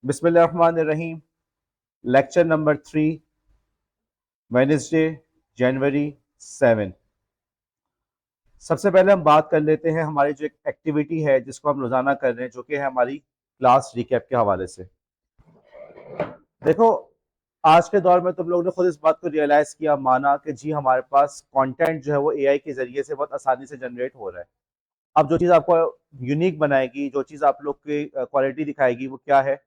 बिस्मिल्लाहिर्रहमानिर्रहीम। Lecture number 3, Wednesday, जनवरी 7। सबसे पहले हम बात कर लेते हैं हमारी जो एक एक्टिविटी है जिसको हम रोजाना कर रहे हैं, जो कि है हमारी क्लास रिकैप के हवाले से। देखो, आज के दौर में तुम लोगों ने खुद इस बात को रियलाइज किया, माना कि जी हमारे पास कंटेंट जो है वो एआई के जरिए से बहुत आसानी से जनरेट हो रहा है। अब जो चीज़ आपको यूनिक बनाएगी, जो चीज़ आप लोग की क्वालिटी दिखाएगी, वो क्या है?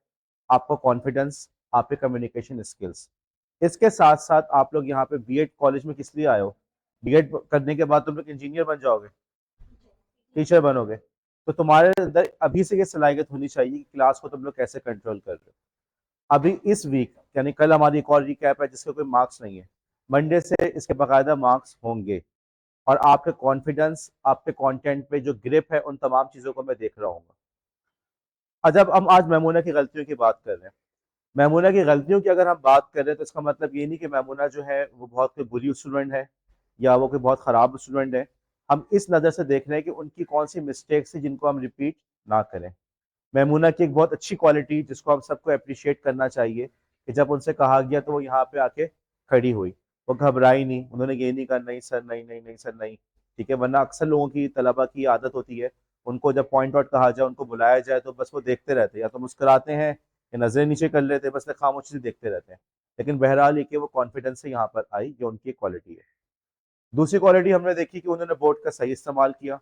आपको कॉन्फिडेंस, आपके कम्युनिकेशन स्किल्स। इसके साथ साथ आप लोग यहाँ पे बीएड कॉलेज में किस लिए आए हो? बीएड करने के बाद तुम लोग इंजीनियर बन जाओगे, टीचर बनोगे। तो तुम्हारे अंदर अभी से ये सलाहियत होनी चाहिए कि क्लास को तुम लोग कैसे कंट्रोल कर रहे हो। अभी इस वीक, यानी कल हमारी एक और रिकैप है जिसके कोई मार्क्स नहीं है। मंडे से इसके बाकायदा मार्क्स होंगे और आपके कॉन्फिडेंस, आपके कंटेंट पे जो ग्रिप है, उन तमाम चीज़ों को मैं देख रहा हूँ। जब हम आज मैमूना की गलतियों की बात कर रहे हैं, मैमूना की गलतियों की अगर हम बात कर रहे हैं, तो इसका मतलब ये नहीं कि मैमूना जो है वो बहुत कोई बुरी स्टूडेंट है या वो कोई बहुत ख़राब स्टूडेंट है। हम इस नज़र से देख रहे हैं कि उनकी कौन सी मिस्टेक्स थी जिनको हम रिपीट ना करें। मैमूना की एक बहुत अच्छी क्वालिटी जिसको हम सबको अप्रिशिएट करना चाहिए कि जब उनसे कहा गया तो वो यहाँ पे आके खड़ी हुई। वो घबराई नहीं, उन्होंने ये नहीं कहा नहीं सर, नहीं नहीं नहीं सर नहीं। ठीक है, वरना अक्सर लोगों की, तलबा की आदत होती है, उनको जब पॉइंट आउट कहा जाए, उनको बुलाया जाए, तो बस वो देखते रहते हैं, या तो मुस्कुराते हैं या नजरें नीचे कर लेते हैं, बस खामोशी से देखते रहते हैं। लेकिन बहरहाल ये कि वो कॉन्फिडेंस से यहाँ पर आई, ये उनकी क्वालिटी है। दूसरी क्वालिटी हमने देखी कि उन्होंने बोर्ड का सही इस्तेमाल किया,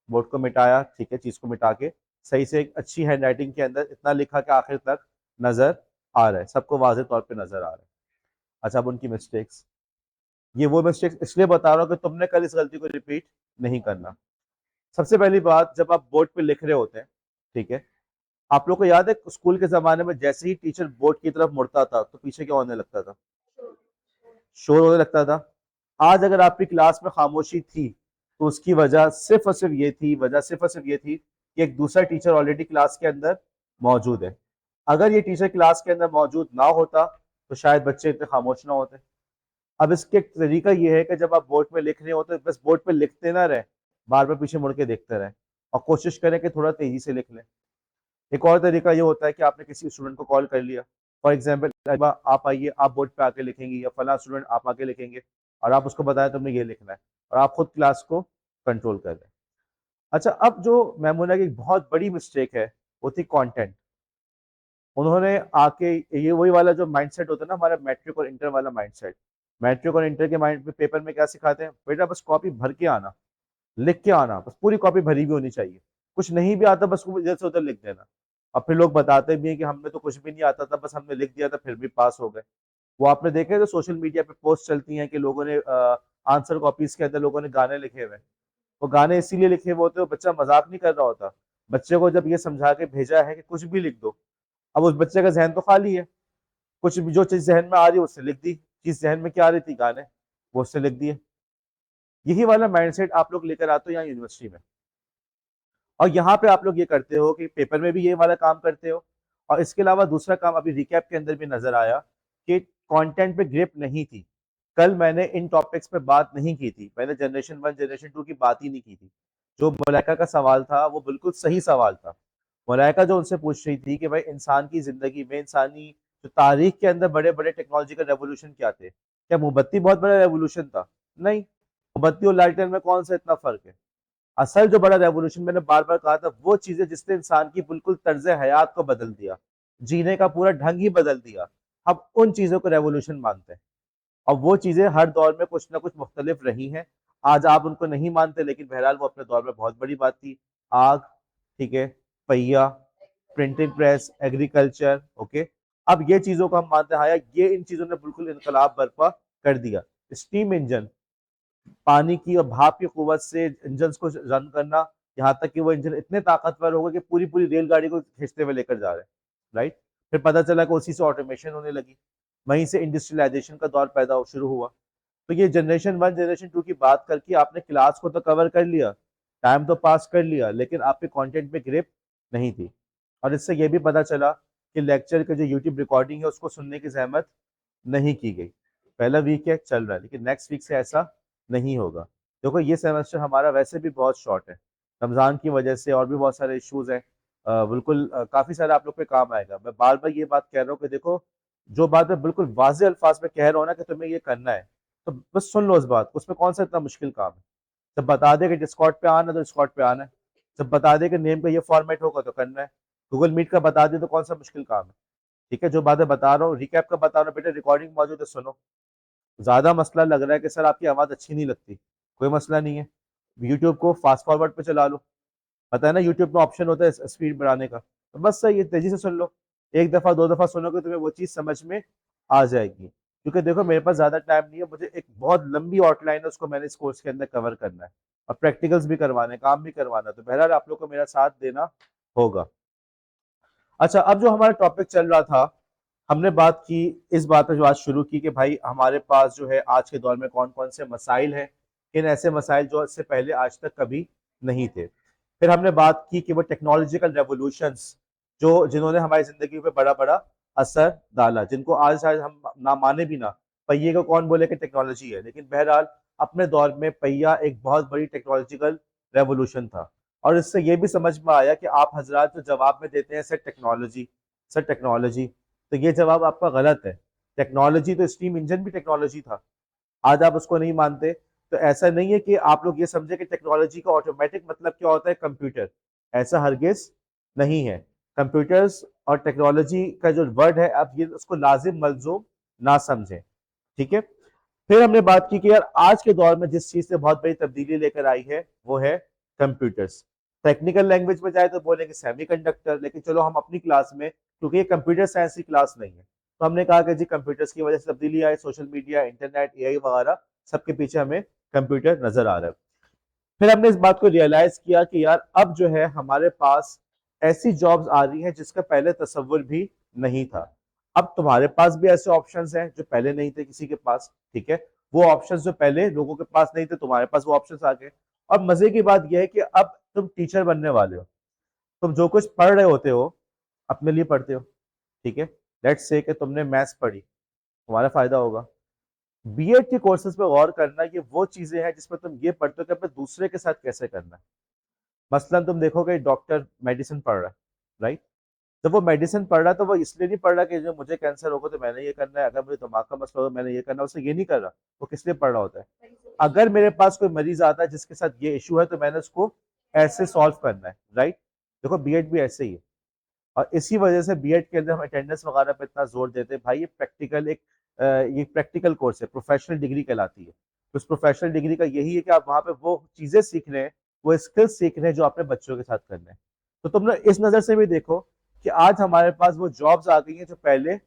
बोर्ड को मिटाया, ठीक है, चीज को मिटा के सही से एक अच्छी हैंड राइटिंग के अंदर इतना लिखा कि आखिर तक नजर आ रहा है, सबको वाज़ेह तौर पे नजर आ रहा है। अच्छा, अब उनकी मिस्टेक्स, ये वो मिस्टेक्स इसलिए बता रहा हूँ कि तुमने कल इस गलती को रिपीट नहीं करना। सबसे पहली बात, जब आप बोर्ड पे लिख रहे होते हैं, ठीक है, आप लोग को याद है स्कूल के जमाने में जैसे ही टीचर बोर्ड की तरफ मुड़ता था तो पीछे क्या होने लगता था? शोर होने लगता था। आज अगर आपकी क्लास में खामोशी थी तो उसकी वजह सिर्फ और सिर्फ ये थी, वजह सिर्फ और सिर्फ ये थी कि एक दूसरा टीचर ऑलरेडी क्लास के अंदर मौजूद है। अगर ये टीचर क्लास के अंदर मौजूद ना होता तो शायद बच्चे इतने खामोश ना होते। अब इसके एक तरीका ये है कि जब आप बोर्ड पे लिख रहे हो तो बस बोर्ड पे लिखते ना रहे, बार बार पीछे मुड़ के देखते रहे और कोशिश करें कि थोड़ा तेजी से लिख लें। एक और तरीका ये होता है कि आपने किसी स्टूडेंट को कॉल कर लिया, फॉर एग्जाम्पल आप आइए, आप बोर्ड पे आके लिखेंगे, या फला स्टूडेंट आप आके लिखेंगे, और आप उसको बताया तुमने ये लिखना है, और आप खुद क्लास को कंट्रोल कर रहे हैं। अच्छा, अब जो मैमूना की एक बहुत बड़ी मिस्टेक है वो थी कंटेंट। उन्होंने आके, ये वही वाला जो माइंडसेट होता है ना हमारा मैट्रिक और इंटर वाला माइंडसेट, मैट्रिक और इंटर के माइंड पेपर में क्या सिखाते हैं? बेटा बस कॉपी भर के आना, लिख के आना, बस पूरी कॉपी भरी भी होनी चाहिए। कुछ नहीं भी आता बस वो इधर से उधर लिख देना। और फिर लोग बताते भी हैं कि हमें तो कुछ भी नहीं आता था, बस हमने लिख दिया था फिर भी पास हो गए। वो आपने देखे हैं जो सोशल मीडिया पे पोस्ट चलती हैं कि लोगों ने आंसर कॉपीज के अंदर लोगों ने गाने लिखे हुए हैं। वो गाने इसीलिए लिखे हुए होते हैं, वो बच्चा मजाक नहीं कर रहा होता। बच्चे को जब ये समझा के भेजा है कि कुछ भी लिख दो, अब उस बच्चे का जहन तो खाली है, कुछ भी जो चीज जहन में आ रही है उससे लिख दी, चीज जहन में क्या आ रही थी, गाने, वो उससे लिख दिए। यही वाला माइंडसेट आप लोग लेकर आते हो यहाँ यूनिवर्सिटी में, और यहाँ पे आप लोग ये करते हो कि पेपर में भी ये वाला काम करते हो। और इसके अलावा दूसरा काम अभी रिकैप के अंदर भी नजर आया कि कंटेंट पे ग्रिप नहीं थी। कल मैंने इन टॉपिक्स पे बात नहीं की थी, मैंने जनरेशन 1 जनरेशन 2 की बात ही नहीं की थी। जो मलाइका का सवाल था वो बिल्कुल सही सवाल था। मलाइका जो उनसे पूछ रही थी कि भाई इंसान की जिंदगी में, इंसानी जो तारीख के अंदर बड़े बड़े टेक्नोलॉजिकल रेवोल्यूशन क्या थे? क्या मोमबत्ती बहुत बड़ा रेवोल्यूशन था? नहीं। मोमबत्ती और लालटेन में कौन सा इतना फर्क है? असल जो बड़ा रेवोल्यूशन, मैंने बार बार कहा था, वो चीजें जिसने इंसान की बिल्कुल तर्ज हयात को बदल दिया, जीने का पूरा ढंग ही बदल दिया, हम उन चीजों को रेवोल्यूशन मानते हैं। और वो चीजें हर दौर में कुछ ना कुछ मुख्तलिफ रही हैं। आज आप उनको नहीं मानते, लेकिन बहरहाल वो अपने दौर में बहुत बड़ी बात थी। आग, ठीक है, पहिया, प्रिंटिंग प्रेस, एग्रीकल्चर, ओके। अब ये चीजों को हम मानते हैं, हाँ यार, ये इन चीजों ने बिल्कुल इनकलाब बर्पा कर दिया। स्टीम इंजन, पानी की और भाप की कुवत से इंजन को रन करना, यहाँ तक कि वो इंजन इतने ताकतवर हो गए कि पूरी पूरी रेलगाड़ी को खींचते हुए लेकर जा रहे हैं, राइट। फिर पता चला कि उसी से ऑटोमेशन होने लगी, वहीं से इंडस्ट्रियलाइजेशन का दौर पैदा शुरू हुआ। तो ये जनरेशन 1 जनरेशन 2 की बात करके आपने क्लास को तो कवर कर लिया, टाइम तो पास कर लिया, लेकिन आपके कंटेंट में ग्रिप नहीं थी। और इससे ये भी पता चला कि लेक्चर के जो यूट्यूब रिकॉर्डिंग है उसको सुनने की जहमत नहीं की गई। पहला वीक है, चल रहा है, लेकिन नेक्स्ट वीक से ऐसा नहीं होगा। देखो, ये सेमेस्टर हमारा वैसे भी बहुत शॉर्ट है, रमज़ान की वजह से और भी बहुत सारे इश्यूज हैं। बिल्कुल काफी सारा आप लोग पे काम आएगा। मैं बार बार ये बात कह रहा हूँ कि देखो, जो बात मैं बिल्कुल वाज़े अल्फाज में कह रहा हूँ ना कि तुम्हें ये करना है, तो बस सुन लो उस बात को, उसमें कौन सा इतना मुश्किल काम है। जब बता दे कि डिस्कॉर्ड पे आना तो डिस्कॉर्ड पे आना है, जब बता दे कि नेम का ये फॉर्मेट होगा तो करना है, गूगल मीट का बता दे तो कौन सा मुश्किल काम है। ठीक है, जो बातें बता रहा हूँ रिकैप का बता रहा हूँ, बेटा रिकॉर्डिंग मौजूद है, सुनो। ज्यादा मसला लग रहा है कि सर आपकी आवाज अच्छी नहीं लगती, कोई मसला नहीं है, यूट्यूब को फास्ट फॉरवर्ड पे चला लो। पता है ना यूट्यूब में ऑप्शन होता है स्पीड बढ़ाने का, तो बस सही है, तेजी से सुन लो। एक दफा दो दफा सुनोगे तुम्हें वो चीज समझ में आ जाएगी। क्योंकि देखो मेरे पास ज्यादा टाइम नहीं है, मुझे एक बहुत लंबी आउटलाइन है, उसको मैंने इस कोर्स के अंदर कवर करना है, और प्रैक्टिकल्स भी करवाने हैं, काम भी करवाना है, तो बहरहाल आप लोग को मेरा साथ देना होगा। अच्छा, अब जो हमारा टॉपिक चल रहा था, हमने बात की, इस बात पे जो आज शुरू की कि भाई हमारे पास जो है आज के दौर में कौन कौन से मसाइल हैं, किन ऐसे मसाइल जो इससे पहले आज तक कभी नहीं थे। फिर हमने बात की कि वो टेक्नोलॉजिकल रेवोल्यूशंस जो जिन्होंने हमारी जिंदगी पे बड़ा बड़ा असर डाला, जिनको आज शायद हम ना माने भी ना, पहिए को कौन बोले कि टेक्नोलॉजी है, लेकिन बहरहाल अपने दौर में पहिया एक बहुत बड़ी टेक्नोलॉजिकल रेवोल्यूशन था। और इससे ये भी समझ में आया कि आप हजरात जो जवाब में देते हैं सर टेक्नोलॉजी, सर टेक्नोलॉजी, तो ये जवाब आपका गलत है। टेक्नोलॉजी तो स्टीम इंजन भी टेक्नोलॉजी था, आज आप उसको नहीं मानते। तो ऐसा नहीं है कि आप लोग ये समझे कि टेक्नोलॉजी का ऑटोमेटिक मतलब क्या होता है कंप्यूटर, ऐसा हरगिज नहीं है। कंप्यूटर्स और टेक्नोलॉजी का जो वर्ड है, आप ये उसको लाजिम मलजूम ना समझें। ठीक है, फिर हमने बात की कि यार आज के दौर में जिस चीज से बहुत बड़ी तब्दीली लेकर आई है वो है कंप्यूटर्स। टेक्निकल लैंग्वेज में जाए तो बोलेंगे सेमीकंडक्टर, लेकिन चलो हम अपनी क्लास में, क्योंकि ये कंप्यूटर साइंस की क्लास नहीं है, तो हमने कहा कि जी कंप्यूटर्स की वजह से तब्दीली आई, सोशल मीडिया, इंटरनेट, एआई वगैरह, सबके पीछे हमें कंप्यूटर नजर आ रहा है। फिर हमने इस बात को रियलाइज किया कि यार अब जो है हमारे पास ऐसी जॉब्स आ रही हैं जिसका पहले तस्वुर भी नहीं था। अब तुम्हारे पास भी ऐसे ऑप्शंस हैं जो पहले नहीं थे किसी के पास। ठीक है, वो ऑप्शंस जो पहले लोगों के पास नहीं थे, तुम्हारे पास वो ऑप्शंस आ गए। और मजे की बात यह है कि अब तुम टीचर बनने वाले हो, तुम जो कुछ पढ़ रहे होते हो अपने लिए पढ़ते हो। ठीक है, लेट्स से कि तुमने मैथ्स पढ़ी, तुम्हारा फायदा होगा। बीएड के कोर्सेज पे गौर करना, ये वो चीजें हैं जिसमें तुम ये पढ़ते हो कि अपने दूसरे के साथ कैसे करना है। मसलन तुम देखोगे डॉक्टर मेडिसिन पढ़ रहा है, राइट। जब वो मेडिसिन पढ़ रहा है तो वो इसलिए नहीं पढ़ रहा कि जो मुझे कैंसर होगा तो मैंने ये करना है, अगर मुझे दिमाग का मसला होगा मैंने ये करना है, उसे ये नहीं कर रहा। वो किस लिए पढ़ रहा होता है, अगर मेरे पास कोई मरीज आता है जिसके साथ ये इशू है तो मैंने उसको ऐसे सॉल्व करना है, राइट। देखो बीएड भी ऐसे ही है, और इसी वजह से बीएड के अंदर हम अटेंडेंस वगैरह पे इतना जोर देते हैं। भाई ये प्रैक्टिकल एक ये प्रैक्टिकल कोर्स है, प्रोफेशनल डिग्री कहलाती है। उस प्रोफेशनल डिग्री का यही है कि आप वहां पे वो चीजें सीख रहे हैं, वो स्किल्स सीख रहे हैं जो आपने बच्चों के साथ करने हैं। तो तुम लोग इस नजर से भी देखो कि आज हमारे पास वो जॉब्स आ गई हैं जो पहले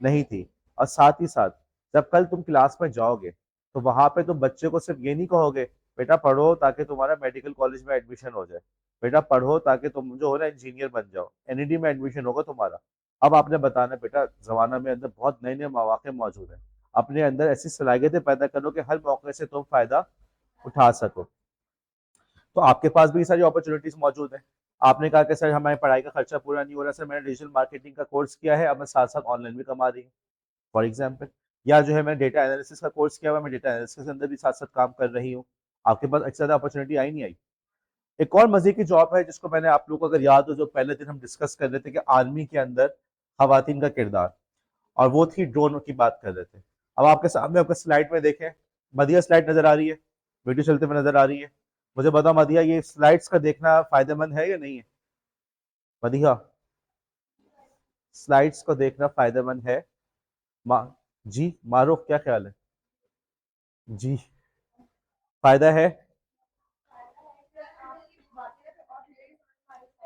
नहीं थी। और साथ ही साथ जब कल तुम क्लास में जाओगे तो वहां पे तुम बच्चे को सिर्फ ये नहीं कहोगे बेटा पढ़ो ताकि तुम्हारा मेडिकल कॉलेज में एडमिशन हो जाए, बेटा पढ़ो ताकि तुम जो हो ना इंजीनियर बन जाओ, एनईडी में एडमिशन होगा तुम्हारा। अब आपने बताना बेटा जमाना में अंदर बहुत नए नए मौके मौजूद हैं, अपने अंदर ऐसी सलाहियतें पैदा करो कि हर मौके से तुम फायदा उठा सको। तो आपके पास भी सारी अपॉर्चुनिटीज मौजूद है। आपने कहा कि सर हमारी पढ़ाई का खर्चा पूरा नहीं हो रहा, सर मैंने डिजिटल मार्केटिंग का कोर्स किया है, अब मैं साथ साथ ऑनलाइन भी कमा रही हूँ, फॉर एग्जाम्पल। या जो है मैंने डेटा एनालिसिस का कोर्स किया हुआ है, मैं डेटा एनालिसिस के अंदर भी साथ साथ काम कर रही हूँ। आपके पास एक ज्यादा अपॉर्चुनिटी आई नहीं आई। एक और मजे की जॉब है जिसको मैंने आप लोगों को अगर याद हो, जो पहले दिन हम डिस्कस कर रहे थे कि आर्मी के अंदर खवातीन का किरदार, और वो थी ड्रोन की बात कर रहे थे। अब आपके सामने आपके स्लाइड में देखें, मदिया स्लाइड नजर आ रही है, वीडियो चलते हुए नजर आ रही है। मुझे बताओ मदिया ये स्लाइड्स का देखना फायदेमंद है या नहीं है? मदिया, स्लाइड्स को देखना फायदेमंद है? मा जी मारो, क्या ख्याल है? जी, फायदा है।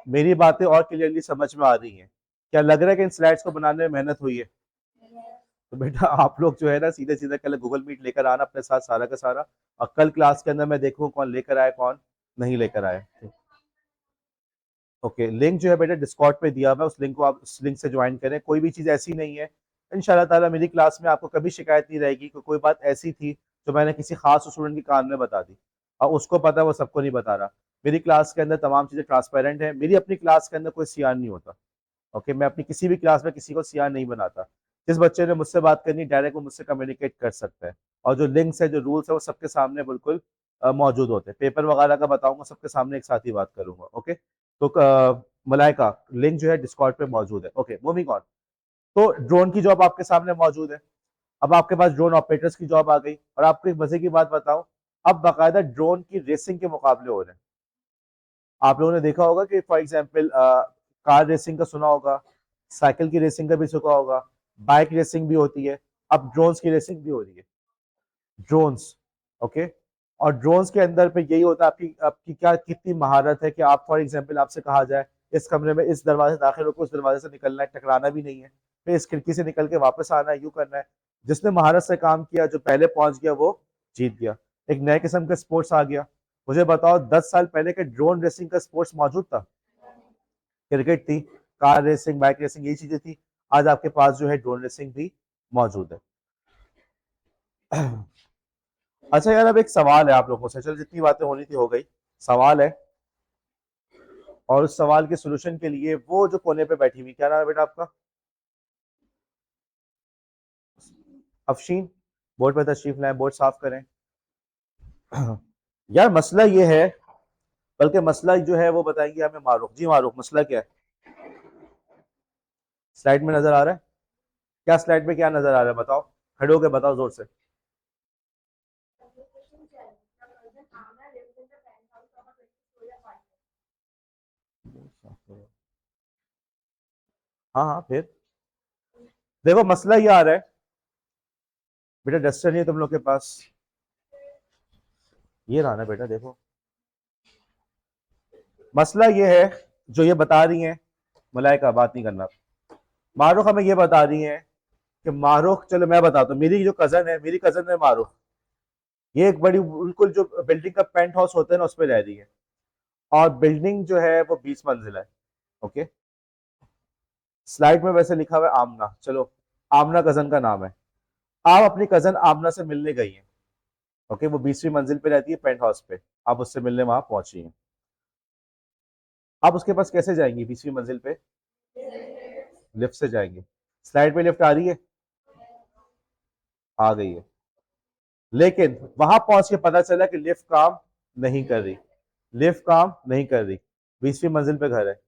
मेरी बातें और क्लियरली समझ में आ रही हैं? क्या लग रहा है कि इन स्लाइड्स को बनाने में मेहनत हुई है? तो बेटा आप लोग जो है ना सीधे सीधे कल गूगल मीट लेकर आना अपने साथ सारा का सारा, और कल क्लास के अंदर मैं देखूँ कौन लेकर आया कौन नहीं लेकर आया। ओके, लिंक जो है बेटा डिस्कॉर्ड पे दिया हुआ है, उस लिंक को आप उस लिंक से ज्वाइन करें। कोई भी चीज़ ऐसी नहीं है, इंशाल्लाह ताला मेरी क्लास में आपको कभी शिकायत नहीं रहेगी कि कोई बात ऐसी थी जो मैंने किसी खास स्टूडेंट के कान में बता दी और उसको पता है वो सबको नहीं बता रहा। मेरी क्लास के अंदर तमाम चीज़ें ट्रांसपेरेंट है, मेरी अपनी क्लास के अंदर कोई सियान नहीं होता। ओके, मैं अपनी किसी भी क्लास में किसी को सियान नहीं बनाता। जिस बच्चे ने मुझसे बात करनी डायरेक्ट वो मुझसे कम्युनिकेट कर सकता है, और जो लिंक्स है जो रूल्स है वो सबके सामने बिल्कुल मौजूद होते हैं। पेपर वगैरह का बताऊंगा सबके सामने एक साथ ही बात करूंगा। ओके, तो मलाइका लिंक जो है डिस्कॉर्ड पे मौजूद है। Okay, moving on. तो ड्रोन की जॉब आपके सामने मौजूद है। अब आपके पास ड्रोन ऑपरेटर्स की जॉब आ गई। और आपको एक मजे की बात बताऊं, अब बाकायदा ड्रोन की रेसिंग के मुकाबले हो रहे हैं। आप लोगों ने देखा होगा कि फॉर एग्जाम्पल कार रेसिंग का सुना होगा, साइकिल की रेसिंग का भी सुना होगा, बाइक रेसिंग भी होती है, अब ड्रोन्स की रेसिंग भी हो रही है। Drones, okay. और ड्रोन्स के अंदर पे यही होता है, आपकी आपकी क्या कितनी महारत है कि आप फॉर एग्जाम्पल आपसे कहा जाए इस कमरे में इस दरवाजे से दाखिल होकर उस दरवाजे से निकलना है, टकराना भी नहीं है, फिर इस खिड़की से निकल के वापस आना है, यूं करना है। जिसने महारत से काम किया, जो पहले पहुंच गया, वो जीत गया। एक नए किस्म का स्पोर्ट्स आ गया। मुझे बताओ 10 साल पहले के ड्रोन रेसिंग का स्पोर्ट्स मौजूद था? क्रिकेट थी, कार रेसिंग, बाइक रेसिंग, यही चीजें थी। आज आपके पास जो है ड्रोन रेसिंग भी मौजूद है। अच्छा यार, अब एक सवाल है आप लोगों से, चलो जितनी बातें होनी थी हो गई। सवाल है, और उस सवाल के सोल्यूशन के लिए वो जो कोने पे बैठी हुई, क्या नाम है बेटा आपका? अफशीन, बोर्ड पर तशरीफ लाएं, बोर्ड साफ करें। यार मसला ये है, बल्कि मसला जो है वो बताएंगे हमें मारूफ जी। मारूफ, मसला क्या है? स्लाइड में नजर आ रहा है? क्या स्लाइड में क्या नजर आ रहा है बताओ, खड़े होकर बताओ जोर से। हाँ हाँ, फिर देखो मसला ये आ रहा है बेटा, डस्टर नहीं है तुम लोग के पास? ये रहा ना बेटा, देखो मसला ये है, जो ये बता रही हैं मलाइका, बात नहीं करना। मारूख हमें ये बता रही हैं कि मारूख, चलो मैं बताता हूँ, मेरी जो कजन है, मेरी कजन है मारूख, ये एक बड़ी बिल्कुल जो बिल्डिंग का पेंट हाउस होता है ना, उस पर रह रही है। और बिल्डिंग जो है वो 20 मंजिल है। ओके, स्लाइड में वैसे लिखा हुआ है आमना, चलो आमना कजन का नाम है। आप अपनी कजन आमना से मिलने गई हैं। ओके, वो 20वीं मंजिल पे रहती है पेंट हाउस पे। आप उससे मिलने वहां पहुंची हैं। आप उसके पास कैसे जाएंगी 20वीं मंजिल पे? लिफ्ट से जाएंगे। स्लाइड पे लिफ्ट आ रही है? आ गई है। लेकिन वहां पहुंच के पता चला कि लिफ्ट काम नहीं कर रही। लिफ्ट काम नहीं कर रही। 20वीं मंजिल पे घर है।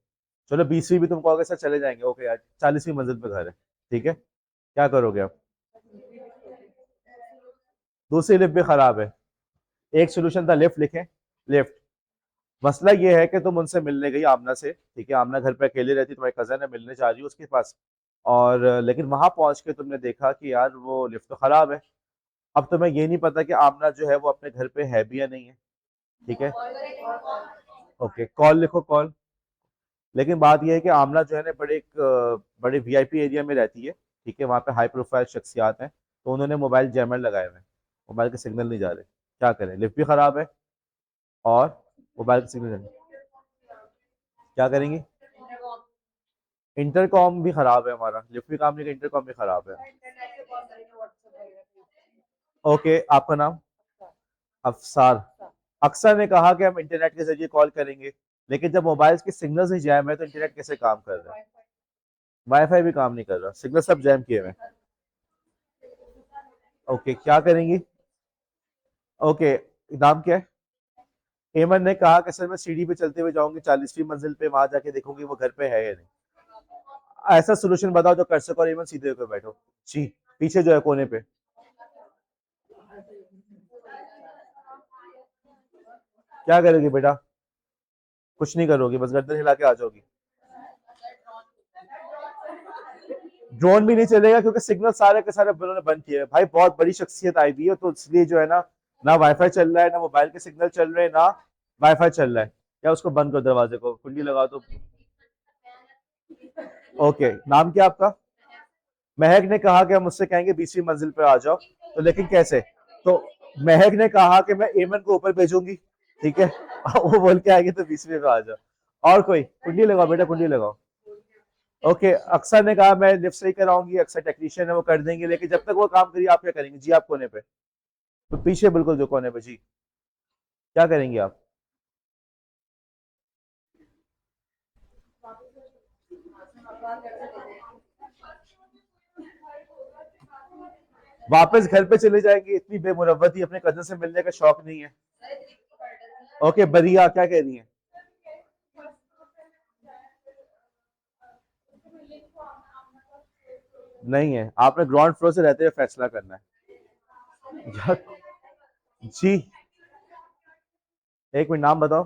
चलो 20वीं भी तुम कहोगे सर चले जाएंगे, ओके यार, 40वीं मंजिल पे घर है। ठीक है, क्या करोगे आप? दूसरी लिफ्ट भी खराब है। एक सोल्यूशन था, लिफ्ट लिखें, लिफ्ट। मसला ये है कि तुम उनसे मिलने गई आमना से, ठीक है, आमना घर पे अकेले रहती, तुम्हारी कजन है, मिलने जा रही हो उसके पास। और लेकिन वहां पहुंच के तुमने देखा कि यार वो लिफ्ट तो खराब है। अब तुम्हें ये नहीं पता कि आमना जो है वो अपने घर पे है भी या नहीं है। ठीक है, ओके, कॉल लिखो, कॉल। लेकिन बात यह है कि आमना जो है ना बड़े एक बड़े वीआईपी एरिया में रहती है। ठीक है, वहाँ पे हाई प्रोफाइल शख्सियात हैं, तो उन्होंने मोबाइल जैमर लगाए हुए हैं। मोबाइल के सिग्नल नहीं जा रहे, क्या करें? लिफ्ट भी खराब है और मोबाइल के सिग्नल क्या करेंगी? इंटरकॉम भी खराब है हमारा, लिफ्ट भी काम नहीं, इंटरकॉम भी खराब है। ओके, आपका नाम? अफसार। अक्सर ने कहा कि हम इंटरनेट के जरिए कॉल करेंगे, लेकिन जब मोबाइल के सिग्नल्स ही जैम है तो इंटरनेट कैसे काम कर रहा है? वाईफाई भी काम नहीं कर रहा, सिग्नल सब जैम किए हुए हैं। ओके, क्या करेंगी? ओके, नाम क्या है? एमन ने कहा कि सर मैं सीढ़ी पे चलते हुए जाऊंगी 40वीं मंजिल पे, वहां जाके देखूंगी वो घर पे है या नहीं। ऐसा सोल्यूशन बताओ जो कर सको, और एमन सीधे होकर बैठो जी, पीछे जो है कोने पे। क्या करोगी बेटा? कुछ नहीं करोगी, बस गर्दन हिला के आ जाओगी। ड्रोन भी नहीं चलेगा क्योंकि सिग्नल सारे के सारे उन्होंने बंद किए हैं। भाई बहुत बड़ी शख्सियत आई हुई है, तो इसलिए जो है ना, ना वाईफाई चल रहा है, ना मोबाइल के सिग्नल चल रहे हैं, ना वाईफाई चल रहा है। क्या उसको बंद करो, दरवाजे को कुंडी लगा दो। ओके, नाम क्या आपका? महक ने कहा कि हम उससे कहेंगे 20वीं मंजिल पे आ जाओ, तो लेकिन कैसे? तो महक ने कहा कि मैं एमन को ऊपर भेजूंगी, ठीक है, वो बोल के आएंगे तो 20वीं पे आ जाओ। और कोई? कुंडी लगाओ बेटा, कुंडी लगाओ। ओके, अक्सर ने कहा मैं लिफ्ट सही कराऊंगी, अक्सर टेक्नीशियन है वो कर देंगे, लेकिन जब तक वो काम करिए आप क्या करेंगे जी? आप कोने पे, तो पीछे बिल्कुल जो कोने पे जी, क्या करेंगे आप? वापस घर पे चले जाएंगे? इतनी बेमुरवती, अपने कजन से मिलने का शौक नहीं है? ओके, बरिया क्या कह रही है? नहीं है, आपने ग्राउंड फ्लोर से रहते हुए फैसला करना है यार। जी, एक मिनट, नाम बताओ।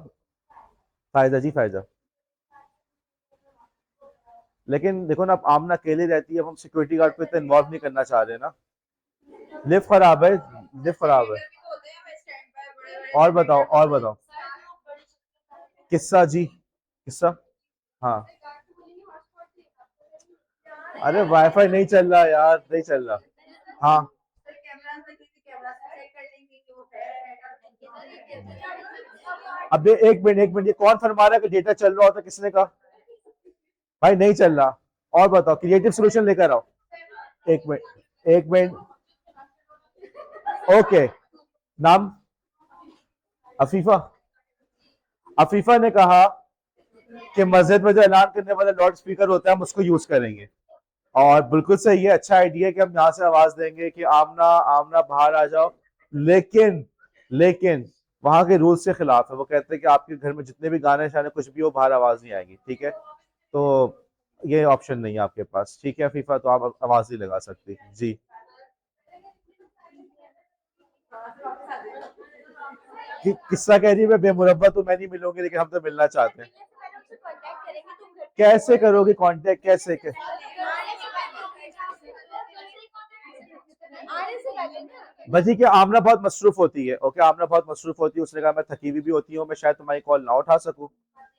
फायदा जी, फायदा। लेकिन देखो ना, अब आमना अकेले रहती है, अब हम सिक्योरिटी गार्ड को इतना इन्वॉल्व नहीं करना चाह रहे ना। लिफ्ट खराब है, लिफ्ट खराब है। और बताओ, और बताओ। किस्सा जी, किस्सा। हाँ। अरे वाईफाई नहीं चल रहा यार, नहीं चल रहा। हाँ। अब एक मिनट, एक मिनट, ये कौन फरमा रहा है कि डेटा चल रहा होता, किसने कहा? भाई नहीं चल रहा। और बताओ, क्रिएटिव सोल्यूशन लेकर आओ। एक मिनट, एक मिनट। ओके। नाम? अफीफा। अफीफा ने कहा कि मस्जिद में जो ऐलान करने वाला लाउड स्पीकर होता है हम उसको यूज करेंगे। और बिल्कुल सही है, अच्छा आइडिया है कि हम यहाँ से आवाज देंगे कि आमना, आमना बाहर आ जाओ। लेकिन, लेकिन वहां के रूल से खिलाफ है। वो कहते हैं कि आपके घर में जितने भी गाने शाने कुछ भी हो, बाहर आवाज नहीं आएगी, ठीक है? तो ये ऑप्शन नहीं है आपके पास, ठीक है फीफा, तो आप आवाज नहीं लगा सकती जी। किस्सा कह रही है मैं बेमुरब्बा तो मैं नहीं मिलूंगी, लेकिन हम तो मिलना चाहते हैं। कैसे करोगे कांटेक्ट, कैसे बजी कि आमना बहुत मसरूफ होती है। ओके, आमना बहुत मसरूफ होती है, उसने कहा मैं थकी हुई भी होती हूँ, मैं शायद तुम्हारी कॉल ना उठा सकूं।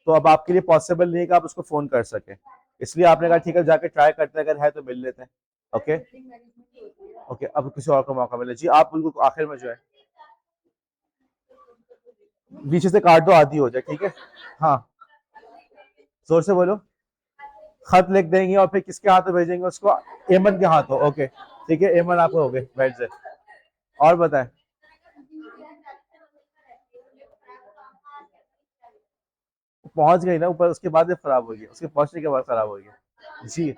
तो अब आपके लिए पॉसिबल नहीं है कि आप उसको फोन कर सके। इसलिए आपने कहा ठीक है, जाके ट्राई करते हैं, अगर है तो मिल लेते हैं। ओके। ओके, अब किसी और को मौका मिले जी, आप बिल्कुल आखिर में जो है पीछे से काट दो, आधी हो जाए, ठीक है? हाँ, जोर से बोलो। खत लिख देंगे और फिर किसके हाथों भेजेंगे उसको? एमन के हाथों। ओके, ठीक है, एमन आप हो गए, बैठ जाए। और बताएं। पहुंच गई ना ऊपर, उसके बाद ये खराब हो गया, उसके पहुंचने के बाद खराब हो गया जी।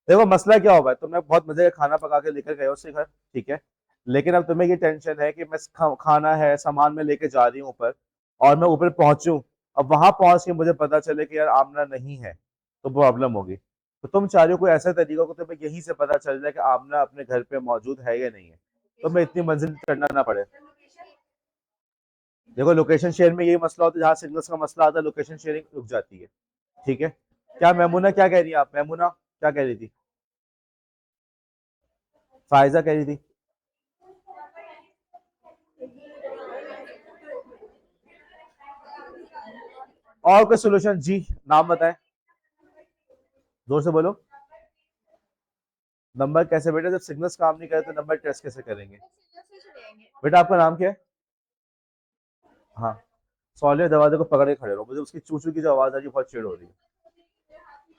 देखो मसला क्या होगा, तुमने बहुत मजे का खाना पका के लेकर गए हो उससे घर, ठीक है? लेकिन अब तुम्हें ये टेंशन है कि मैं खाना है, सामान में लेके जा रही हूँ ऊपर, और मैं ऊपर पहुंचूं, अब वहां पहुंच के मुझे पता चले कि यार आमना नहीं है, तो प्रॉब्लम होगी। तो तुम चाह रहे हो कोई ऐसा तरीका को तुम्हें यहीं से पता चल जाए कि आमना अपने घर पे मौजूद है या नहीं है, तो मैं इतनी मंजिल चढ़ना ना पड़े। देखो लोकेशन शेयर में यही मसला होता है, जहाँ सिग्नल्स का मसला आता है लोकेशन शेयरिंग रुक जाती है, ठीक है? क्या मैमूना, क्या कह रही है आप? मैमूना क्या कह रही थी? फायजा कह रही थी। और कोई सोल्यूशन जी? नाम बताएं, जोर से बोलो। नंबर कैसे बेटा, जब सिग्नल्स काम नहीं करे तो नंबर टेस्ट कैसे करेंगे? बेटा आपका नाम क्या है? हाँ। सौलिया दरवाजे को पकड़ के खड़े रहो, मुझे उसकी चूचू की जो आवाज आ रही है बहुत चिड़ हो रही है।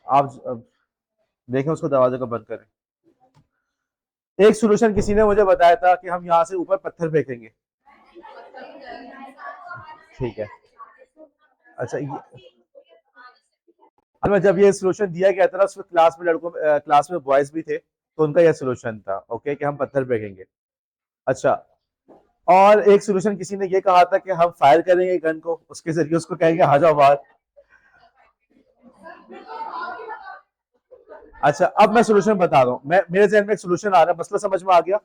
आप देखें उसको, दरवाजे को बंद करें। एक सोल्यूशन किसी ने मुझे बताया था कि हम यहाँ से ऊपर पत्थर फेंकेंगे, ठीक है? अच्छा मैं जब ये सोल्यूशन दिया गया था ना, उसमें क्लास में लड़कों, क्लास में बॉयज भी थे, तो उनका यह सोल्यूशन था, ओके, कि हम पत्थर फेंकेंगे। अच्छा, और एक सोल्यूशन किसी ने ये कहा था कि हम फायर करेंगे गन को, उसके जरिए उसको कहेंगे आ जाओ बाहर। अच्छा, अब मैं सोल्यूशन बता रहा हूँ, मैं मेरे जहन में एक सोल्यूशन आ रहा है, मसला समझ में आ गया?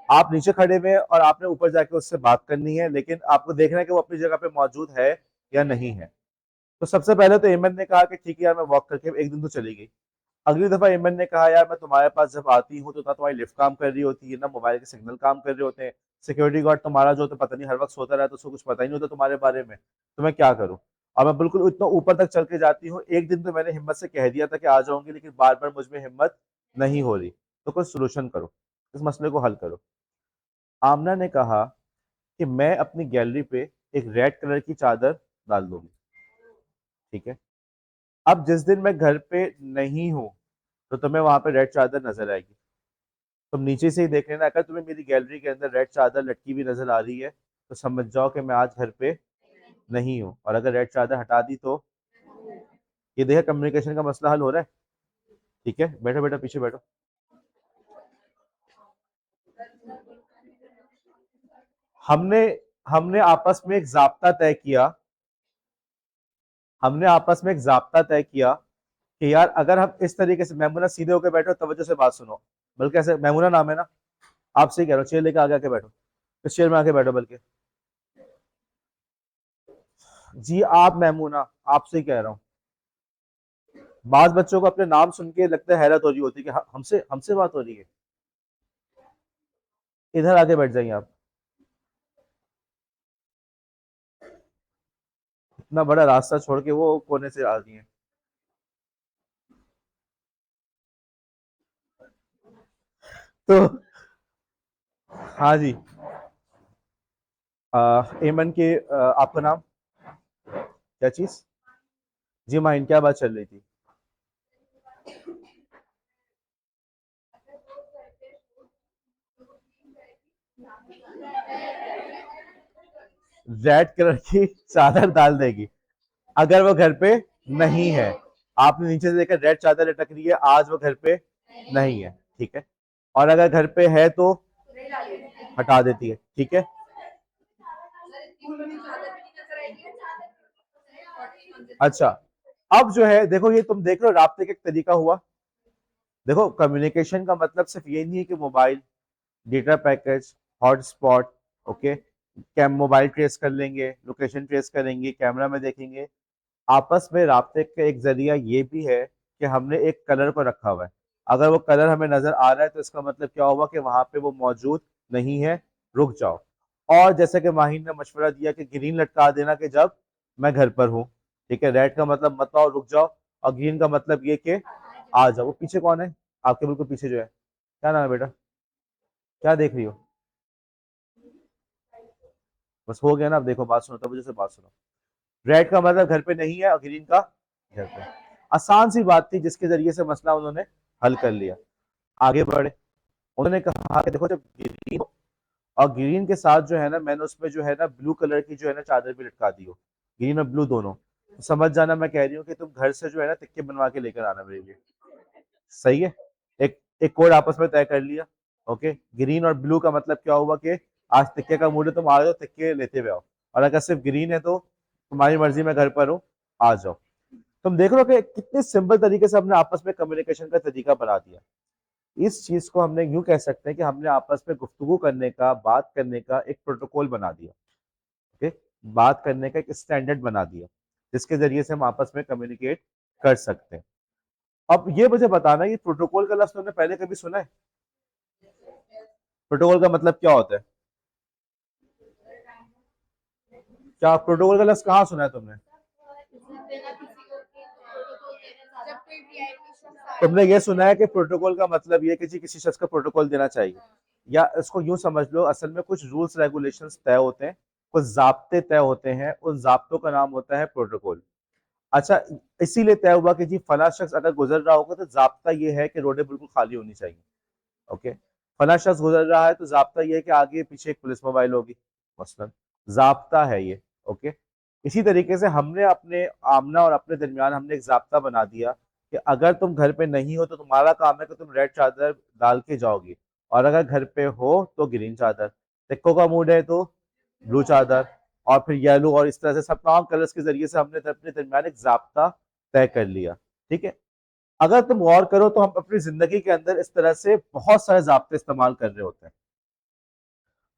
आप नीचे खड़े हुए हैं और आपने ऊपर जाके उससे बात करनी है, लेकिन आपको देखना है कि वो अपनी जगह पे मौजूद है या नहीं है। तो सबसे पहले तो एमन ने कहा कि ठीक है यार, मैं वॉक करके, एक दिन तो चली गई। अगली दफा एमन ने कहा यार, मैं तुम्हारे पास जब आती हूँ तो ना तुम्हारी लिफ्ट काम कर रही होती है, ना मोबाइल के सिग्नल काम कर रहे होते हैं, सिक्योरिटी गार्ड तुम्हारा जो तो पता नहीं हर वक्त सोता रहता, उसको कुछ पता ही नहीं होता तुम्हारे बारे में, तो मैं क्या करूँ? और मैं बिल्कुल इतना ऊपर तक चल के जाती हूँ, एक दिन तो मैंने हिम्मत से कह दिया था कि आ जाऊंगी, लेकिन बार बार मुझ में हिम्मत नहीं हो रही। तो कोई सोल्यूशन करो, इस मसले को हल करो। आमना ने कहा कि मैं अपनी गैलरी पे एक रेड कलर की चादर डाल दूंगी, ठीक है? अब जिस दिन मैं घर पे नहीं हूँ तो तुम्हें वहां पे रेड चादर नजर आएगी। तुम नीचे से ही देख लेना, अगर तुम्हें मेरी गैलरी के अंदर रेड चादर लटकी हुई नजर आ रही है तो समझ जाओ कि मैं आज घर पे नहीं हूँ, और अगर रेड चादर हटा दी तो ये देखा, कम्युनिकेशन का मसला हल हो रहा है, ठीक है? बैठो बेटा, पीछे बैठो। हमने हमने आपस में एक जाब्ता तय किया, हमने आपस में एक जाब्ता तय किया कि यार अगर हम इस तरीके से, मैमुना सीधे होकर बैठो, तवज्जो से बात सुनो, बल्कि ऐसे, मैमुना नाम है ना, आपसे ही कह रहा हूँ, चेयर लेके आगे आके बैठो, इस चेयर में आके बैठो, बल्कि जी आप मैमुना, आपसे ही कह रहा हूँ। बाज बच्चों को अपने नाम सुन के लगता है, हैरत हो रही होती है कि हमसे हमसे बात हो रही है। इधर आके बैठ जाइए आप। इतना बड़ा रास्ता छोड़ के वो कोने से आ रही है। तो हाँ जी, एमन के आपका नाम क्या चीज? जी माइन, क्या बात चल रही थी? रेड कलर की चादर डाल देगी अगर वो घर पे नहीं है। आपने नीचे से देखा रेड चादर लटक रही है, आज वो घर पे नहीं है, ठीक है। और अगर घर पे है तो हटा देती है, ठीक है। अच्छा, अब जो है देखो, ये तुम देख लो राब्ते का एक तरीका हुआ। देखो कम्युनिकेशन का मतलब सिर्फ ये नहीं है कि mobile, data package, hotspot, okay, कैम मोबाइल ट्रेस कर लेंगे, लोकेशन ट्रेस करेंगे, कैमरा में देखेंगे। आपस में राब्ते का एक जरिया ये भी है कि हमने एक कलर को रखा हुआ है। अगर वो कलर हमें नजर आ रहा है तो इसका मतलब क्या हुआ कि वहां पे वो मौजूद नहीं है, रुक जाओ। और जैसे कि माहिर ने मशवरा दिया कि ग्रीन लटका देना कि जब मैं घर पर हूँ, ठीक है। रेड का मतलब मत आओ, रुक जाओ। और ग्रीन का मतलब ये कि आ जाओ। वो पीछे कौन है? आपके बिल्कुल पीछे जो है, क्या नाम है बेटा? क्या देख रही हो? बस हो गया ना, अब देखो बात सुनो, तब मुझे से बात सुनो। रेड का मतलब घर पे नहीं है और ग्रीन का घर पे। आसान सी बात थी जिसके जरिए से मसला उन्होंने हल कर लिया। आगे बढ़े, उन्होंने कहा कि देखो जब ग्रीन और ग्रीन के साथ जो है ना, मैंने उसमें जो है ना ब्लू कलर की जो है ना चादर भी लटका दी हो, ग्रीन और ब्लू दोनों। तो समझ जाना मैं कह रही हूँ कि तुम घर से जो है ना टिक्के बनवा के लेकर आना मेरे लिए। सही है। एक एक कोड आपस में तय कर लिया। ओके, ग्रीन और ब्लू का मतलब क्या हुआ कि आज टिक्के का मूड है, तुम आ जाओ टिक्के लेते हुए आओ। और अगर सिर्फ ग्रीन है तो तुम्हारी मर्जी, मैं घर पर हूँ, आ जाओ। तुम देख लो कि कितने सिंपल तरीके से हमने आपस में कम्युनिकेशन का तरीका बना दिया। इस चीज को हमने यूं कह सकते हैं कि हमने आपस में गुफ्तगू करने का, बात करने का एक प्रोटोकॉल बना दिया। ओके, बात करने का एक स्टैंडर्ड बना दिया जिसके जरिए से हम आपस में कम्युनिकेट कर सकते हैं। अब ये मुझे बताना, ये प्रोटोकॉल का लफ्ज तुमने पहले कभी सुना है? प्रोटोकॉल का मतलब क्या होता है? क्या प्रोटोकॉल का लफ्ज कहाँ सुना है तुमने? तुमने ये सुना है कि प्रोटोकॉल का मतलब ये है कि जी किसी शख्स का प्रोटोकॉल देना चाहिए? या इसको यूं समझ लो, असल में कुछ रूल्स रेगुलेशंस तय होते हैं, कुछ जाब्ते तय होते हैं, उन जाब्तों का नाम होता है प्रोटोकॉल। अच्छा, इसीलिए तय हुआ कि जी फला शख्स अगर गुजर रहा होगा तो जाब्ता ये है कि रोडें बिल्कुल खाली होनी चाहिए। ओके, फला शख्स गुजर रहा है तो जाब्ता ये है कि आगे पीछे एक पुलिस मोबाइल होगी, मसलन। जाब्ता है ये। ओके, इसी तरीके से हमने अपने आमना और अपने दरमियान हमने एक जाब्ता बना दिया कि अगर तुम घर पे नहीं हो तो तुम्हारा काम है कि तुम रेड चादर डाल के जाओगी, और अगर घर पे हो तो ग्रीन चादर, टिक्को का मूड है तो ब्लू चादर, और फिर येलो, और इस तरह से सब तमाम कलर्स के जरिए से हमने अपने दरमियान एक जाब्ता तय कर लिया। ठीक है। अगर तुम गौर करो तो हम अपनी जिंदगी के अंदर इस तरह से बहुत सारे जाब्ते इस्तेमाल कर रहे होते हैं।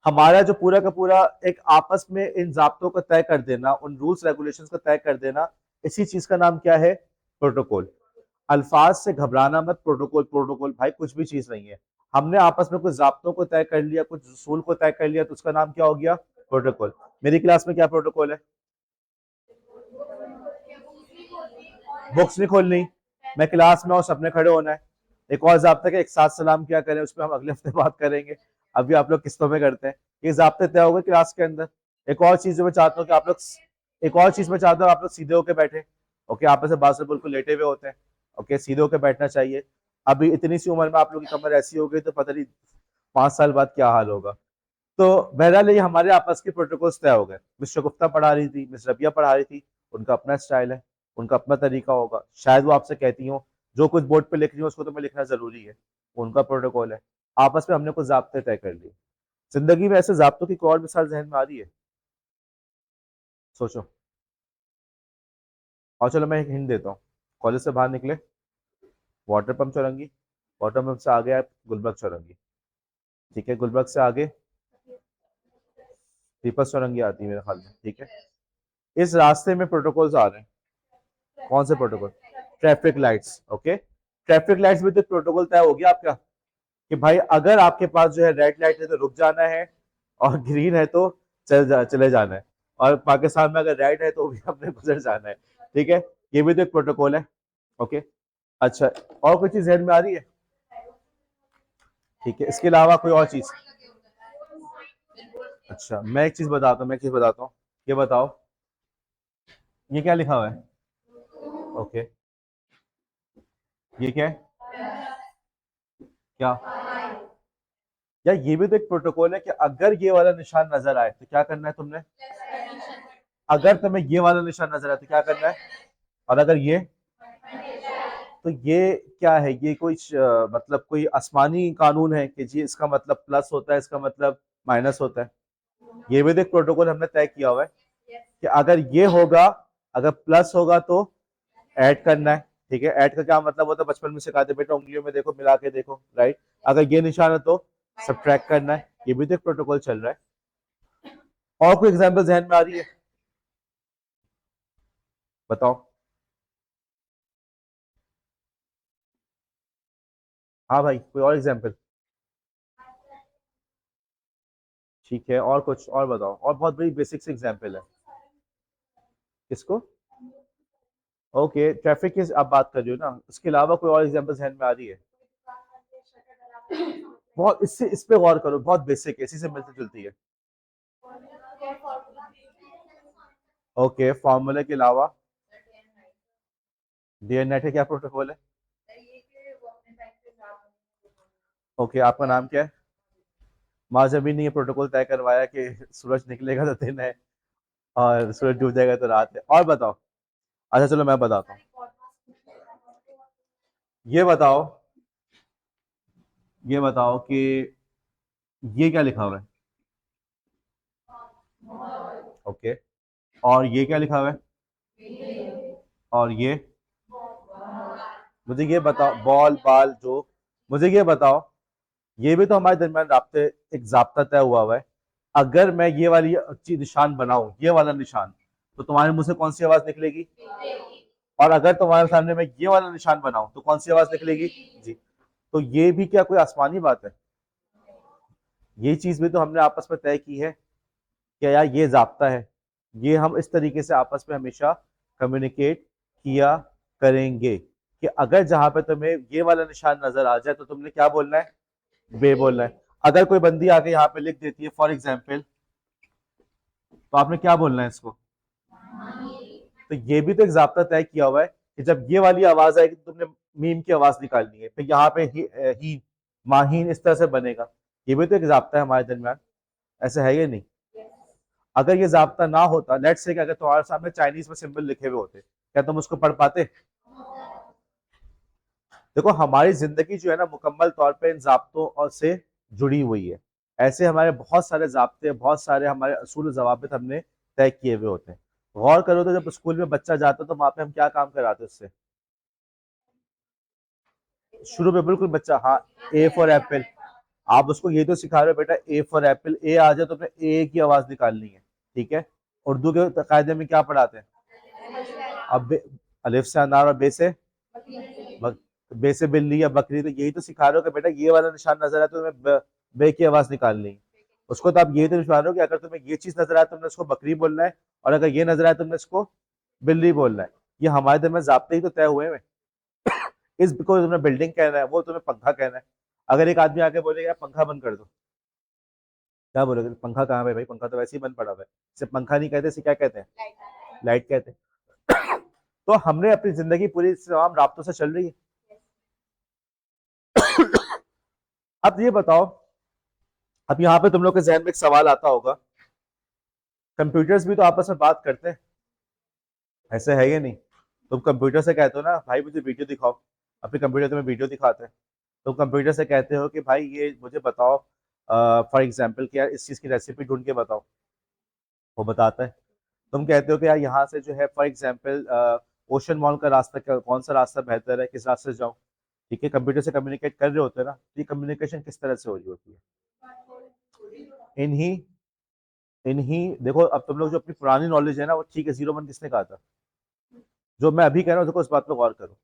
हमारा जो पूरा का पूरा एक आपस में इन जाब्तों को तय कर देना, उन रूल्स रेगुलेशंस को तय कर देना, इसी चीज का नाम क्या है? प्रोटोकॉल। अल्फाज से घबराना मत, प्रोटोकॉल प्रोटोकॉल भाई कुछ भी चीज नहीं है। हमने आपस में कुछ जाब्तों को तय कर लिया, कुछ उसूल को तय कर लिया, तो उसका नाम क्या हो गया? प्रोटोकॉल। मेरी क्लास में क्या प्रोटोकॉल है? बुक्स नहीं खोलनी, मैं क्लास में और सबने खड़े होना है। एक और जाब्ता है, एक साथ सलाम क्या करें, उस पर हम अगले हफ्ते बात करेंगे। अभी आप लोग किस्तों में करते हैं। ये जाब्ते तय हो गए क्लास के अंदर। एक और चीज जो मैं चाहता हूँ कि आप लोग, एक और चीज मैं चाहता हूँ आप लोग सीधे होकर बैठे। ओके, आप में से बात से बिल्कुल लेटे हुए होते हैं। ओके, सीधे होकर बैठना चाहिए। अभी इतनी सी उम्र में आप लोग की कमर ऐसी हो गई तो पता नहीं 5 साल बाद क्या हाल होगा। तो बहरहाल ये हमारे आपस के प्रोटोकॉल्स तय हो गए। मिस शगुफ्ता पढ़ा रही थी, मिस रबिया पढ़ा रही थी, उनका अपना स्टाइल है, उनका अपना तरीका होगा। शायद वो आपसे कहती हो जो कुछ बोर्ड पे लिख रही हो उसको तुम्हें लिखना जरूरी है, उनका प्रोटोकॉल है। आपस में हमने कुछ जाब्ते तय कर लिए। जिंदगी में ऐसे जाब्तों की कोई और मिसाल जहन में आ रही है? सोचो। और चलो मैं एक हिंट देता हूँ। कॉलेज से बाहर निकले, वाटर पंप चौरंगी, वाटर पंप से आगे आप गुलबर्ग चौरंगी, ठीक है, गुलबर्ग से आगे पीपल्स चौरंगी आती है मेरे ख्याल में, ठीक है। इस रास्ते में प्रोटोकॉल्स आ रहे हैं, कौन से protocol? Traffic lights, okay. Traffic lights में तो प्रोटोकॉल तय हो गया आपका कि भाई अगर आपके पास जो है रेड लाइट है तो रुक जाना है, और ग्रीन है तो चले जाना है, और पाकिस्तान में अगर रेड है तो भी हमने गुजर जाना है, ठीक है। ये भी तो एक प्रोटोकॉल है, ओके। अच्छा, और कोई चीज ध्यान में आ रही है? ठीक है, इसके अलावा कोई और चीज? अच्छा, मैं एक चीज बताता हूँ, मैं एक चीज बताता हूँ, ये बताओ, ये क्या लिखा हुआ है? ओके, ये क्या है? क्या? या ये भी तो एक प्रोटोकॉल है कि अगर ये वाला निशान नजर आए तो क्या करना है तुमने? अगर तुम्हें ये वाला निशान नजर आए तो क्या करना है? और अगर ये, तो ये क्या है? ये कोई मतलब कोई आसमानी कानून है कि जी इसका मतलब प्लस होता है, इसका मतलब माइनस होता है? ये भी तो एक प्रोटोकॉल हमने तय किया हुआ है कि अगर ये होगा, अगर प्लस होगा तो ऐड करना है, ठीक है। ऐड का क्या मतलब होता है? बचपन में सिखाते बेटा उंगलियों में देखो, मिला के देखो, राइट। अगर ये निशान है तो सब्ट्रैक्ट करना है, ये भी तो एक प्रोटोकॉल चल रहा है। और कोई एग्जांपल ध्यान में आ रही है? बताओ। हाँ भाई, कोई और एग्जांपल? ठीक है, और कुछ और बताओ, और बहुत बड़ी बेसिक से एग्जांपल है। किसको? ओके, ट्रैफिक की आप बात कर रही हो ना, उसके अलावा कोई और एग्जांपल ध्यान में आ रही है? बहुत, इससे इस पे गौर करो, बहुत बेसिक है, इसी से मिलती जुलती है। ओके, फॉर्मूले के अलावा डे एंड नाइट का क्या प्रोटोकॉल है? ओके, आपका नाम क्या है? महाजबीन ने ये प्रोटोकॉल तय करवाया कि सूरज निकलेगा तो दिन है, और सूरज डूब जाएगा तो रात है। और बताओ। अच्छा चलो मैं बताता हूँ, ये बताओ, ये बताओ कि ये क्या लिखा हुआ है? ओके, और ये क्या लिखा हुआ है? और ये, मुझे ये बताओ, बॉल बाल जो, मुझे ये बताओ, ये भी तो हमारे दरमियान राब्ते, एक जाब्ता तय हुआ है। अगर मैं ये वाली चीज निशान बनाऊं, ये वाला निशान, तो तुम्हारे मुंह से कौन सी आवाज निकलेगी? और अगर तुम्हारे सामने मैं ये वाला निशान बनाऊं तो कौन सी आवाज निकलेगी? जी। तो ये भी क्या कोई आसमानी बात है? ये चीज भी तो हमने आपस में तय की है कि यार ये जाब्ता है, ये हम इस तरीके से आपस में हमेशा कम्युनिकेट किया करेंगे कि अगर जहां पे तुम्हें ये वाला निशान नजर आ जाए तो तुमने क्या बोलना है? बे बोलना है। अगर कोई बंदी आके यहाँ पे लिख देती है फॉर एग्जाम्पल, तो आपने क्या बोलना है इसको? तो ये भी तो एक जाब्ता तय किया हुआ है कि जब ये वाली आवाज आएगी तो तुमने मीम की आवाज निकालनी है, फिर यहाँ पे ही माहीन इस तरह से बनेगा। ये भी तो एक जाब्ता है हमारे दरमियान, ऐसा है या नहीं? अगर ये जाब्ता ना होता, लेट्स से कि अगर तुम्हारे सामने चाइनीज में सिंबल लिखे हुए होते, क्या तुम उसको पढ़ पाते? देखो, हमारी जिंदगी जो है ना मुकम्मल तौर पे इन जाब्तों और से जुड़ी हुई है। ऐसे हमारे बहुत सारे जाब्ते, बहुत सारे हमारे असूल जवाबित हमने तय किए हुए होते हैं। गौर करो तो जब स्कूल में बच्चा जाता है तो वहां पे हम क्या काम कराते हैं उससे? शुरू में बिल्कुल बच्चा, हाँ, ए फॉर एप्पल, आप उसको ये तो सिखा रहे हो बेटा ए फॉर एप्पल, ए आ जाए तो अपने ए की आवाज निकालनी है, ठीक है। उर्दू के कायदे में क्या पढ़ाते हैं? अब अलिफ से अनार और बक, बे से बिल्ली या बकरी, तो यही तो सिखा रहे हो कि बेटा ये वाला निशान नजर आए तो तुम्हें बे की आवाज निकालनी है। उसको तो आप यही तो सिखा रहे हो कि अगर तुम्हें ये चीज नजर आए तो तुमने उसको बकरी बोलना है, और अगर ये नजर आए तो तुमने इसको बिल्ली बोलना है। ये हमारे दर में जाब्ते ही तो तय हुए हैं। इसको तुम्हें बिल्डिंग कहना है, वो तुम्हें पंखा कहना है। अगर एक आदमी आके बोलेगा पंखा बंद कर दो, क्या बोलोगे? पंखा कहाँ है भाई? पंखा तो वैसे ही बंद पड़ा हुआ है। सिर्फ पंखा नहीं कहते, इसे क्या कहते हैं? लाइट कहते हैं। तो हमने अपनी जिंदगी पूरी तमाम राब्तों से चल रही है। अब ये बताओ, अब यहाँ पे तुम लोग के जहन में एक सवाल आता होगा, कंप्यूटर्स भी तो आपस में बात करते हैं, ऐसे है या नहीं? तुम कंप्यूटर से कहते हो ना भाई मुझे वीडियो दिखाओ, अपने कंप्यूटर तुम्हें वीडियो दिखाते हैं। तुम कंप्यूटर से कहते हो कि भाई ये मुझे बताओ, फॉर एग्जाम्पल कि यार इस चीज़ की रेसिपी ढूंढ के बताओ, वो बताता है। तुम कहते हो कि यार यहाँ से जो है फॉर एग्जाम्पल ओशन मॉल का रास्ता, कौन सा रास्ता बेहतर है, किस रास्ते से जाऊँ, ठीक है, कंप्यूटर से कम्युनिकेट कर रहे होते हैं ना, तो ये कम्युनिकेशन किस तरह से हो रही होती है? इन्हीं इन्हीं देखो, अब तुम लोग जो अपनी पुरानी नॉलेज है ना, वो ठीक है, 0 1 किसने कहा था? जो मैं अभी कह रहा हूँ देखो, उस बात पर गौर करो।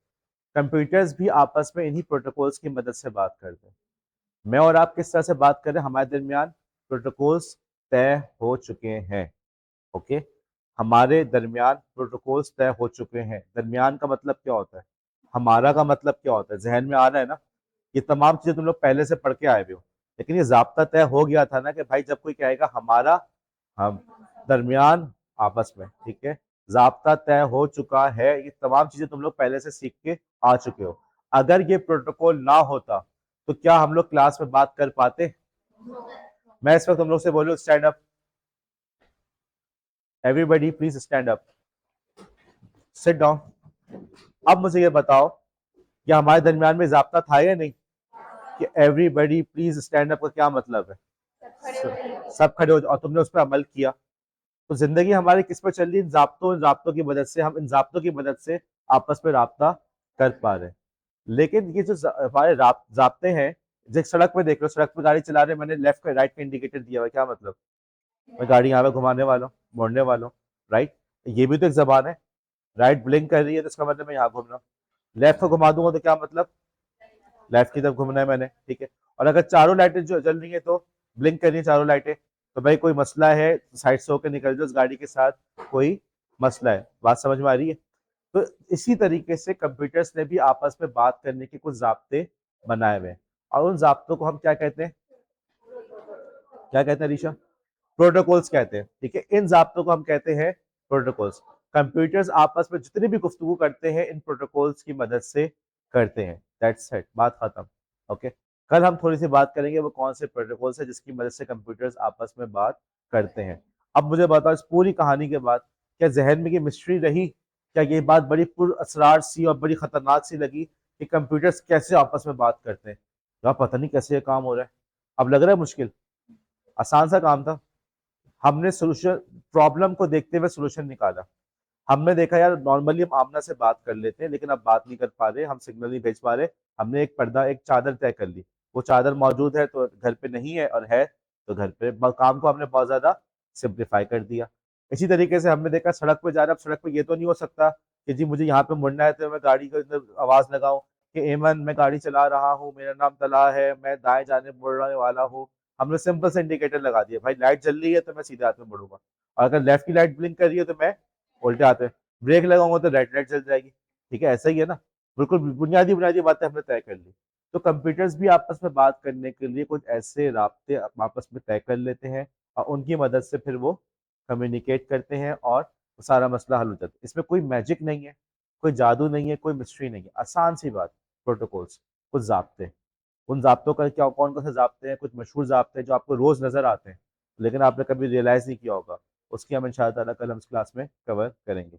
कंप्यूटर्स भी आपस में इन्हीं प्रोटोकॉल्स की मदद से बात करते हैं। मैं और आप किस तरह से बात कर रहे हैं? हमारे दरमियान प्रोटोकॉल्स तय हो चुके हैं। ओके, हमारे दरमियान प्रोटोकॉल्स तय हो चुके हैं। दरमियान का मतलब क्या होता है? हमारा का मतलब क्या होता है? जहन में आ रहा है ना? ये तमाम चीजें तुम लोग पहले से पढ़ के आए हुए हो, लेकिन ये जाब्ता तय हो गया था ना कि भाई जब कोई कहेगा हमारा, हम, दरमियान, आपस में, ठीक है, जाब्ता तय हो चुका है। ये तमाम चीजें तुम लोग पहले से सीख के आ चुके हो। अगर ये प्रोटोकॉल ना होता तो क्या हम लोग क्लास में बात कर पाते? मैं इस वक्त तुम लोग से बोलूं stand up, everybody please stand up, sit down. अब मुझे ये बताओ कि हमारे दरमियान में जाब्ता था या नहीं कि एवरीबडी प्लीज स्टैंड अप का क्या मतलब है? सब खड़े हो जाओ, और तुमने उस पर अमल किया। तो जिंदगी हमारी किस पर चल रही है? इन जाब्तों की मदद से, हम इन जाब्तों की मदद से आपस में राब्ता कर पा रहे हैं। लेकिन ये जो हमारे जाब्ते हैं, जैसे सड़क पे देख लो, सड़क पे गाड़ी चला रहे हैं, मैंने लेफ्ट का राइट का इंडिकेटर दिया हुआ है, क्या मतलब? मैं गाड़ी यहाँ पे घुमाने वाला हूँ, मोड़ने वाला हूँ, राइट। ये भी तो एक जबान है। राइट ब्लिंक कर रही है तो इसका मतलब मैं यहाँ घूम रहा हूँ। लेफ्ट को घुमा दूंगा तो क्या मतलब? लेफ्ट की तरफ घूमना है मैंने, ठीक है। और अगर चारों लाइटें जो जल रही है तो ब्लिंक कर रही है चारों लाइटें, तो भाई कोई मसला है, साइड से होकर निकल जाओ, उस गाड़ी के साथ कोई मसला है। बात समझ में आ रही है? तो इसी तरीके से कंप्यूटर्स ने भी आपस में बात करने के कुछ जाब्ते बनाए हुए हैं, और उन जाब्तों को हम क्या कहते हैं? क्या कहते हैं ऋषा? प्रोटोकॉल्स कहते हैं, ठीक है। इन जाब्तों को हम कहते हैं प्रोटोकॉल्स। कंप्यूटर्स आपस में जितनी भी गुफ्तगू करते हैं इन प्रोटोकॉल्स की मदद से करते हैं। दैट्स इट, बात खत्म। ओके, कल हम थोड़ी सी बात करेंगे वो कौन से प्रोटोकॉल्स है जिसकी मदद से कंप्यूटर्स आपस में बात करते हैं। अब मुझे बताओ, इस पूरी कहानी के बाद क्या जहन में ये मिस्ट्री रही? क्या ये बात बड़ी पुरअसरार सी और बड़ी खतरनाक सी लगी कि कंप्यूटर्स कैसे आपस में बात करते हैं? यार पता नहीं कैसे ये काम हो रहा है। अब लग रहा है मुश्किल? आसान सा काम था। हमने सोल्यूशन, प्रॉब्लम को देखते हुए सोल्यूशन निकाला। हमने देखा यार नॉर्मली हम आमना से बात कर लेते हैं, लेकिन अब बात नहीं कर पा रहे, हम सिग्नल नहीं भेज पा रहे। हमने एक पर्दा, एक चादर तय कर ली। वो चादर मौजूद है तो घर पे नहीं है, और है तो घर पे। काम को हमने बहुत ज्यादा सिंप्लीफाई कर दिया। इसी तरीके से हमने देखा सड़क पे जा रहा है, अब सड़क पे ये तो नहीं हो सकता कि जी मुझे यहाँ पे मुड़ना है तो मैं गाड़ी के अंदर आवाज लगाऊं कि एमन मैं गाड़ी चला रहा हूँ, मेरा नाम तला है, मैं दाएं जाने मुड़ने वाला हूँ। हमने सिंपल से इंडिकेटर लगा दिया, भाई लाइट जल रही है तो मैं सीधे हाथ में मुड़ूंगा, और अगर लेफ्ट की लाइट ब्लिंक कर रही है तो मैं उल्टे हाथ में ब्रेक लगाऊंगा, तो रेड लाइट जल जाएगी। ठीक है, ऐसा ही है ना? बिल्कुल बुनियादी बुनियादी बातें हमने तय कर ली। तो कंप्यूटर्स भी आपस में बात करने के लिए कुछ ऐसे रास्ते आपस में तय कर लेते हैं, और उनकी मदद से फिर वो कम्युनिकेट करते हैं, और सारा मसला हल हो जाता है। इसमें कोई मैजिक नहीं है, कोई जादू नहीं है, कोई मिस्ट्री नहीं है, आसान सी बात। प्रोटोकॉल्स, कुछ जाब्ते। उन जाब्तों का क्या, कौन कौन से जाब्ते हैं? कुछ मशहूर जाब्ते हैं जो आपको रोज नजर आते हैं, लेकिन आपने कभी रियलाइज नहीं किया होगा। उसकी हम इंशाअल्लाह ताला कल हम इस क्लास में कवर करेंगे।